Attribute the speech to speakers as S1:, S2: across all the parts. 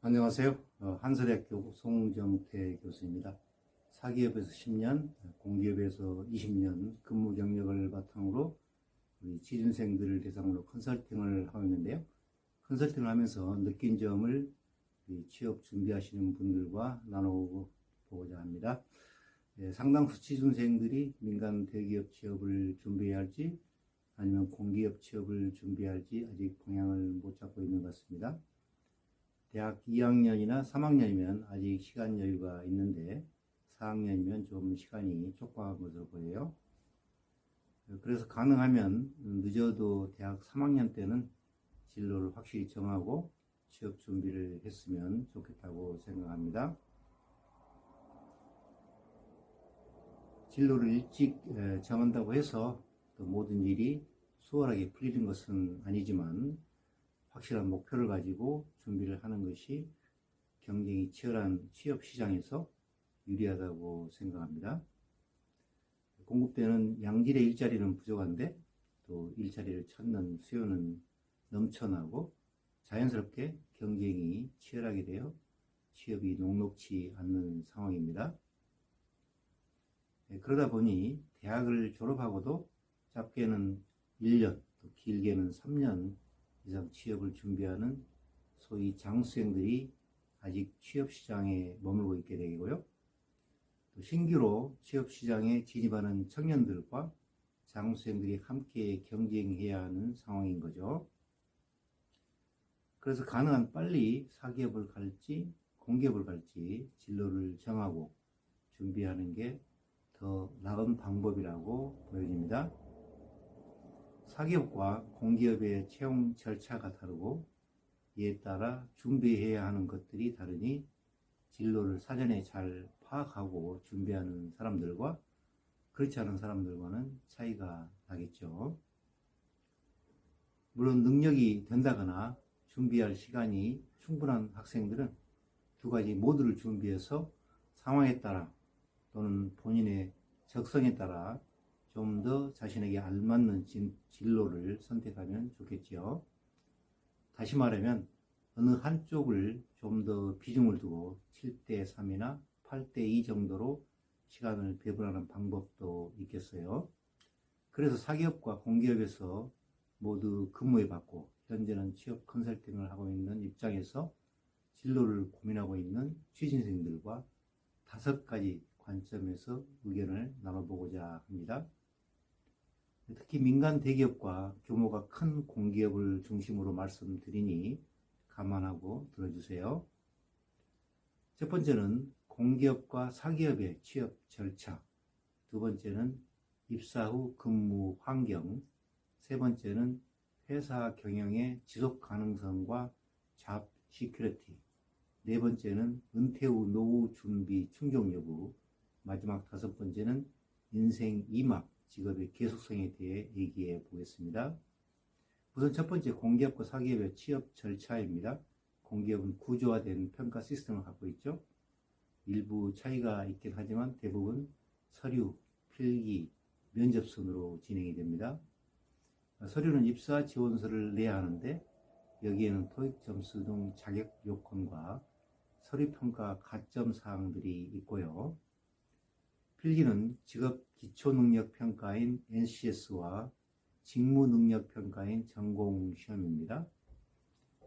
S1: 안녕하세요. 한서대학교 송정태 교수입니다. 사기업에서 10년, 공기업에서 20년 근무 경력을 바탕으로 우리 취준생들을 대상으로 컨설팅을 하고 있는데요. 컨설팅을 하면서 느낀 점을 취업 준비하시는 분들과 나눠보고자 합니다. 상당수 취준생들이 민간 대기업 취업을 준비해야 할지 아니면 공기업 취업을 준비해야 할지 아직 방향을 못 잡고 있는 것 같습니다. 대학 2학년이나 3학년이면 아직 시간 여유가 있는데 4학년이면 좀 시간이 촉박한 것으로 보여요. 그래서 가능하면 늦어도 대학 3학년 때는 진로를 확실히 정하고 취업 준비를 했으면 좋겠다고 생각합니다. 진로를 일찍 정한다고 해서 또 모든 일이 수월하게 풀리는 것은 아니지만 확실한 목표를 가지고 준비를 하는 것이 경쟁이 치열한 취업 시장에서 유리하다고 생각합니다. 공급되는 양질의 일자리는 부족한데 또 일자리를 찾는 수요는 넘쳐나고 자연스럽게 경쟁이 치열하게 되어 취업이 녹록치 않는 상황입니다. 그러다 보니 대학을 졸업하고도 짧게는 1년, 또 길게는 3년 이상 취업을 준비하는 소위 장수생들이 아직 취업시장에 머물고 있게 되고요. 또 신규로 취업시장에 진입하는 청년들과 장수생들이 함께 경쟁해야 하는 상황인 거죠. 그래서 가능한 빨리 사기업을 갈지 공기업을 갈지 진로를 정하고 준비하는 게 더 나은 방법이라고 보여집니다. 사기업과 공기업의 채용 절차가 다르고 이에 따라 준비해야 하는 것들이 다르니 진로를 사전에 잘 파악하고 준비하는 사람들과 그렇지 않은 사람들과는 차이가 나겠죠. 물론 능력이 된다거나 준비할 시간이 충분한 학생들은 두 가지 모두를 준비해서 상황에 따라 또는 본인의 적성에 따라 좀 더 자신에게 알맞는 진로를 선택하면 좋겠지요. 다시 말하면 어느 한쪽을 좀 더 비중을 두고 7대3이나 8대2 정도로 시간을 배분하는 방법도 있겠어요. 그래서 사기업과 공기업에서 모두 근무해 봤고 현재는 취업 컨설팅을 하고 있는 입장에서 진로를 고민하고 있는 취준생들과 5가지 관점에서 의견을 나눠보고자 합니다. 특히 민간 대기업과 규모가 큰 공기업을 중심으로 말씀드리니 감안하고 들어주세요. 첫 번째는 공기업과 사기업의 취업 절차, 두 번째는 입사 후 근무 환경, 세 번째는 회사 경영의 지속 가능성과 잡 시큐리티, 네 번째는 은퇴 후 노후 준비 충족 여부, 마지막 5번째는 인생 2막 직업의 계속성에 대해 얘기해 보겠습니다. 우선 첫 번째 공기업과 사기업의 취업 절차입니다. 공기업은 구조화된 평가 시스템을 갖고 있죠. 일부 차이가 있긴 하지만 대부분 서류, 필기, 면접 순으로 진행이 됩니다. 서류는 입사 지원서를 내야 하는데 여기에는 토익 점수 등 자격 요건과 서류평가 가점 사항들이 있고요. 필기는 직업 기초능력평가인 NCS와 직무능력평가인 전공시험입니다.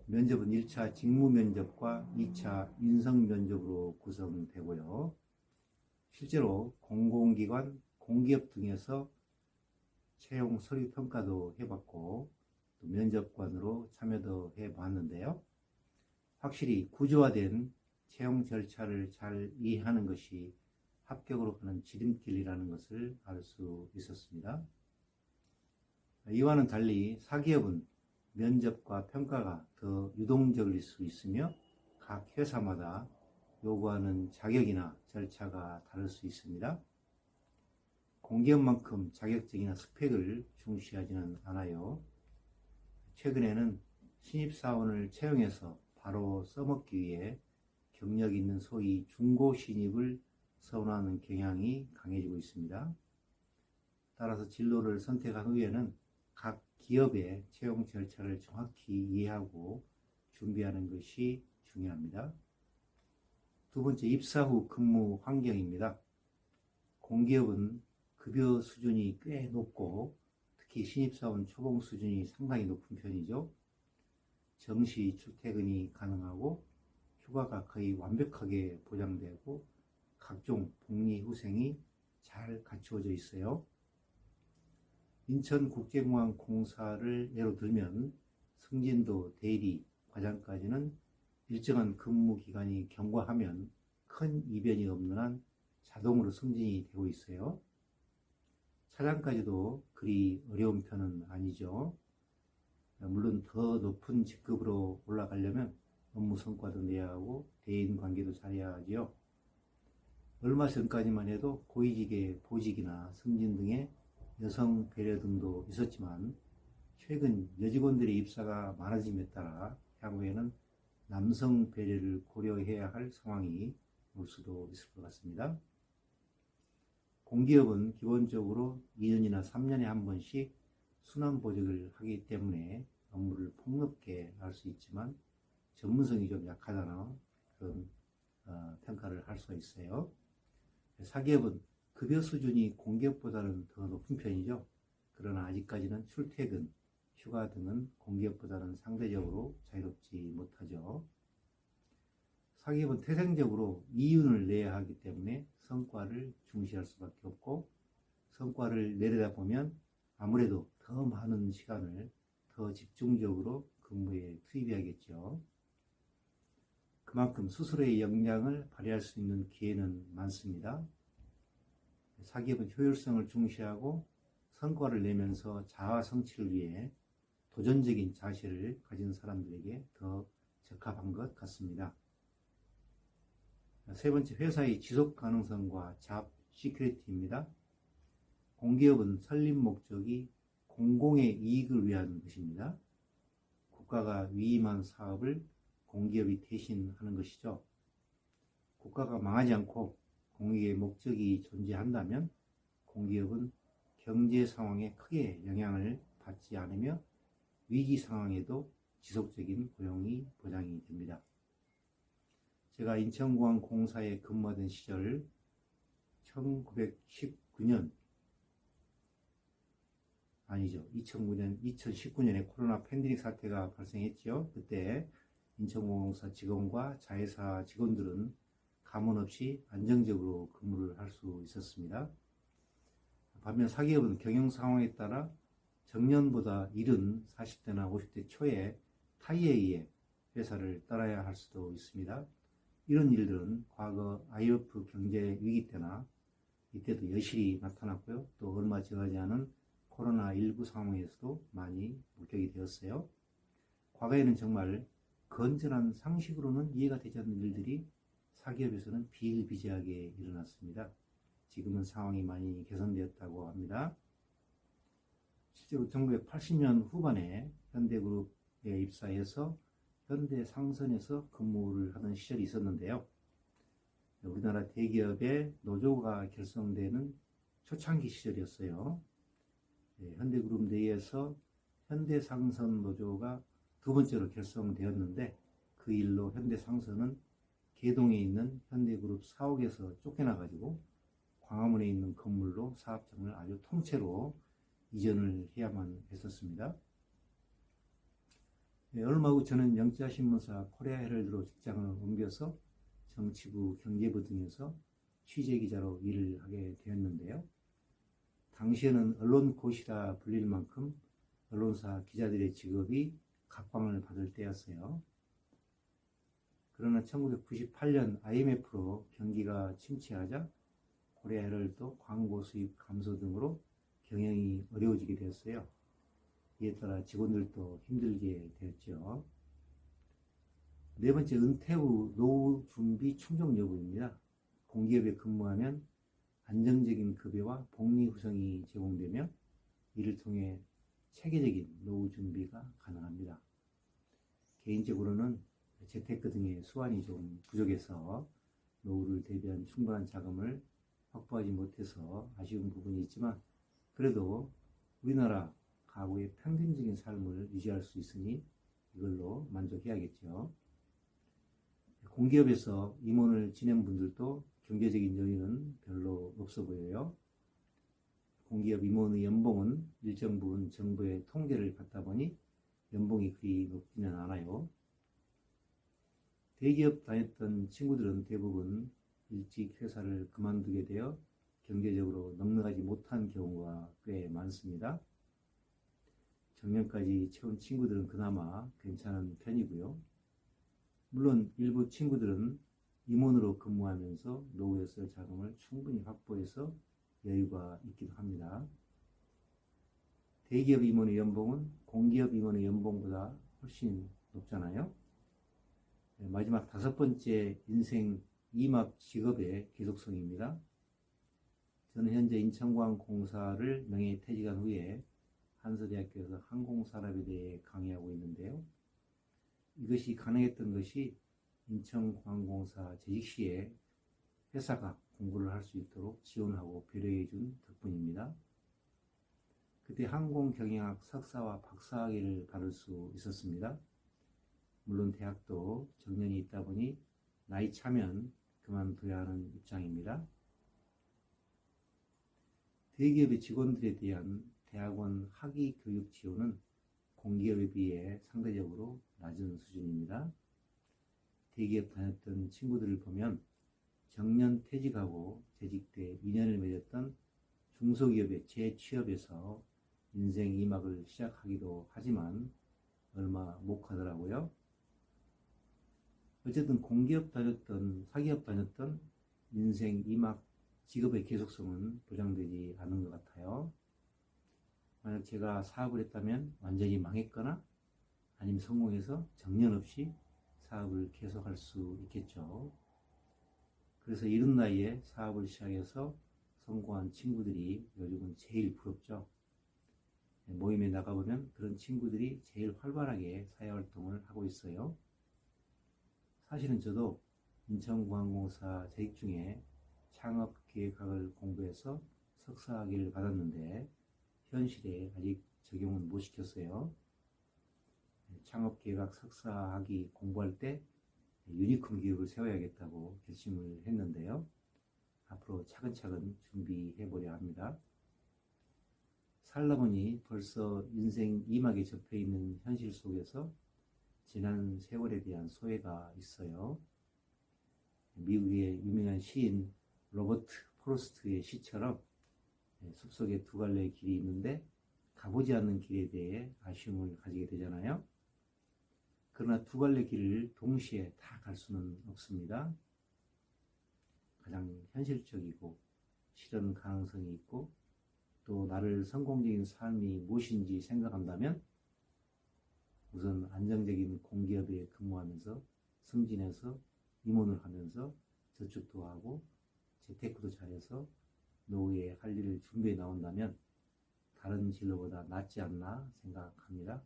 S1: 면접은 1차 직무면접과 2차 인성면접으로 구성되고요. 실제로 공공기관, 공기업 등에서 채용 서류평가도 해봤고 또 면접관으로 참여도 해봤는데요. 확실히 구조화된 채용 절차를 잘 이해하는 것이 합격으로 가는 지름길이라는 것을 알 수 있었습니다. 이와는 달리 사기업은 면접과 평가가 더 유동적일 수 있으며 각 회사마다 요구하는 자격이나 절차가 다를 수 있습니다. 공기업만큼 자격증이나 스펙을 중시하지는 않아요. 최근에는 신입사원을 채용해서 바로 써먹기 위해 경력 있는 소위 중고 신입을 선호하는 경향이 강해지고 있습니다. 따라서 진로를 선택한 후에는 각 기업의 채용 절차를 정확히 이해하고 준비하는 것이 중요합니다. 두 번째, 입사 후 근무 환경입니다. 공기업은 급여 수준이 꽤 높고 특히 신입사원 초봉 수준이 상당히 높은 편이죠. 정시 출퇴근이 가능하고 휴가가 거의 완벽하게 보장되고 각종 복리후생이 잘 갖추어져 있어요. 인천국제공항 공사를 예로 들면 승진도, 대리, 과장까지는 일정한 근무 기간이 경과하면 큰 이변이 없는 한 자동으로 승진이 되고 있어요. 차장까지도 그리 어려운 편은 아니죠. 물론 더 높은 직급으로 올라가려면 업무 성과도 내야 하고 대인 관계도 잘해야 하지요. 얼마 전까지만 해도 고위직의 보직이나 승진 등의 여성 배려 등도 있었지만 최근 여직원들의 입사가 많아짐에 따라 향후에는 남성 배려를 고려해야 할 상황이 올 수도 있을 것 같습니다. 공기업은 기본적으로 2년이나 3년에 한 번씩 순환보직을 하기 때문에 업무를 폭넓게 할 수 있지만 전문성이 좀 약하다는 그런 평가를 할 수가 있어요. 사기업은 급여 수준이 공기업보다는 더 높은 편이죠. 그러나 아직까지는 출퇴근, 휴가 등은 공기업보다는 상대적으로 자유롭지 못하죠. 사기업은 태생적으로 이윤을 내야 하기 때문에 성과를 중시할 수밖에 없고 성과를 내려다 보면 아무래도 더 많은 시간을 더 집중적으로 근무에 투입해야겠죠. 그만큼 스스로의 역량을 발휘할 수 있는 기회는 많습니다. 사기업은 효율성을 중시하고 성과를 내면서 자아 성취를 위해 도전적인 자세를 가진 사람들에게 더 적합한 것 같습니다. 세 번째, 회사의 지속 가능성과 잡 시큐리티입니다. 공기업은 설립 목적이 공공의 이익을 위한 것입니다. 국가가 위임한 사업을 공기업이 대신하는 것이죠. 국가가 망하지 않고 공익의 목적이 존재한다면 공기업은 경제 상황에 크게 영향을 받지 않으며 위기 상황에도 지속적인 고용이 보장이 됩니다. 제가 인천공항 공사에 근무하던 시절 2019년에 코로나 팬데믹 사태가 발생했죠. 그때 인천공항공사 직원과 자회사 직원들은 가문 없이 안정적으로 근무를 할 수 있었습니다. 반면 사기업은 경영 상황에 따라 정년보다 이른 40대나 50대 초에 타이에 의해 회사를 떠나야 할 수도 있습니다. 이런 일들은 과거 IMF 경제 위기 때나 이때도 여실히 나타났고요. 또 얼마 지나지 않은 코로나19 상황에서도 많이 목격이 되었어요. 과거에는 정말 건전한 상식으로는 이해가 되지 않는 일들이 사기업에서는 비일비재하게 일어났습니다. 지금은 상황이 많이 개선되었다고 합니다. 실제로 1980년 후반에 현대그룹에 입사해서 현대상선에서 근무를 하던 시절이 있었는데요. 우리나라 대기업의 노조가 결성되는 초창기 시절이었어요. 현대그룹 내에서 현대상선 노조가 두 번째로 결성되었는데 그 일로 현대상선은 개동에 있는 현대그룹 사옥에서 쫓겨나가지고 광화문에 있는 건물로 사업장을 아주 통째로 이전을 해야만 했었습니다. 얼마 후 저는 영자신문사 코리아 헤럴드로 직장을 옮겨서 정치부, 경제부 등에서 취재기자로 일을 하게 되었는데요. 당시에는 언론고시라 불릴 만큼 언론사 기자들의 직업이 각광을 받을 때였어요. 그러나 1998년 IMF로 경기가 침체하자 코리아 헤럴드 광고 수입 감소 등으로 경영이 어려워지게 되었어요. 이에 따라 직원들도 힘들게 되었죠. 네 번째, 은퇴 후 노후 준비 충족 여부입니다. 공기업에 근무하면 안정적인 급여와 복리 후생이 제공되며 이를 통해 체계적인 노후 준비가 가능합니다. 개인적으로는 재테크 등의 수완이 좀 부족해서 노후를 대비한 충분한 자금을 확보하지 못해서 아쉬운 부분이 있지만 그래도 우리나라 가구의 평균적인 삶을 유지할 수 있으니 이걸로 만족해야겠죠. 공기업에서 임원을 지낸 분들도 경제적인 여유는 별로 없어 보여요. 공기업 임원의 연봉은 일정 부분 정부의 통계를 받다 보니 연봉이 그리 높지는 않아요. 대기업 다녔던 친구들은 대부분 일찍 회사를 그만두게 되어 경제적으로 넉넉하지 못한 경우가 꽤 많습니다. 정년까지 채운 친구들은 그나마 괜찮은 편이고요. 물론 일부 친구들은 임원으로 근무하면서 노후에 쓸 자금을 충분히 확보해서 여유가 있기도 합니다. 대기업 임원의 연봉은 공기업 임원의 연봉보다 훨씬 높잖아요. 마지막 5번째 인생 2막 직업의 계속성입니다. 저는 현재 인천공항공사를 명예퇴직한 후에 한서대학교에서 항공산업에 대해 강의하고 있는데요. 이것이 가능했던 것이 인천공항공사 재직 시에 회사가 공부를 할 수 있도록 지원하고 배려해 준 덕분입니다. 그때 항공경영학 석사와 박사학위를 받을 수 있었습니다. 물론 대학도 정년이 있다 보니 나이 차면 그만둬야 하는 입장입니다. 대기업의 직원들에 대한 대학원 학위 교육 지원은 공기업에 비해 상대적으로 낮은 수준입니다. 대기업 다녔던 친구들을 보면 정년 퇴직하고 재직 때 인연을 맺었던 중소기업의 재취업에서 인생 2막을 시작하기도 하지만 얼마 못 가더라고요. 어쨌든 공기업 다녔던, 사기업 다녔던 인생 2막 직업의 계속성은 보장되지 않은 것 같아요. 만약 제가 사업을 했다면 완전히 망했거나 아니면 성공해서 정년 없이 사업을 계속할 수 있겠죠. 그래서 이른 나이에 사업을 시작해서 성공한 친구들이 요즘은 제일 부럽죠. 모임에 나가보면 그런 친구들이 제일 활발하게 사회활동을 하고 있어요. 사실은 저도 인천공항공사 재직 중에 창업기획학을 공부해서 석사학위를 받았는데 현실에 아직 적용은 못 시켰어요. 창업기획학 석사학위 공부할 때 유니콘 기업을 세워야겠다고 결심을 했는데요. 앞으로 차근차근 준비해보려 합니다. 살다 보니 벌써 인생 2막에 접해있는 현실 속에서 지난 세월에 대한 소외가 있어요. 미국의 유명한 시인 로버트 프로스트의 시처럼 숲속에 두 갈래의 길이 있는데 가보지 않는 길에 대해 아쉬움을 가지게 되잖아요. 그러나 두 갈래 길을 동시에 다 갈 수는 없습니다. 가장 현실적이고 실현 가능성이 있고 또 나를 성공적인 삶이 무엇인지 생각한다면 우선 안정적인 공기업에 근무하면서 승진해서 임원을 하면서 저축도 하고 재테크도 잘해서 노후에 할 일을 준비해 나온다면 다른 진로보다 낫지 않나 생각합니다.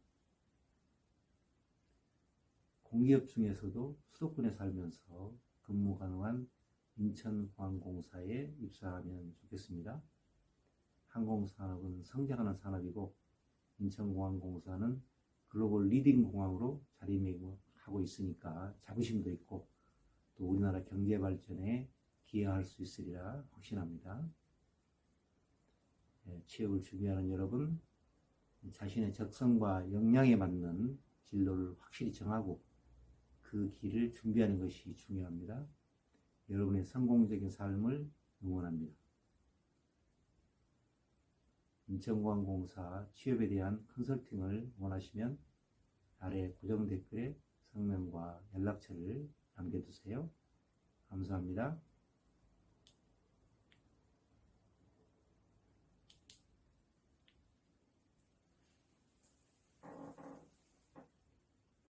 S1: 공기업 중에서도 수도권에 살면서 근무 가능한 인천공항공사에 입사하면 좋겠습니다. 항공산업은 성장하는 산업이고 인천공항공사는 글로벌 리딩 공항으로 자리매김하고 있으니까 자부심도 있고 또 우리나라 경제 발전에 기여할 수 있으리라 확신합니다. 취업을 준비하는 여러분, 자신의 적성과 역량에 맞는 진로를 확실히 정하고 그 길을 준비하는 것이 중요합니다. 여러분의 성공적인 삶을 응원합니다. 인천공항공사 취업에 대한 컨설팅을 원하시면 아래 고정 댓글에 성명과 연락처를 남겨두세요. 감사합니다.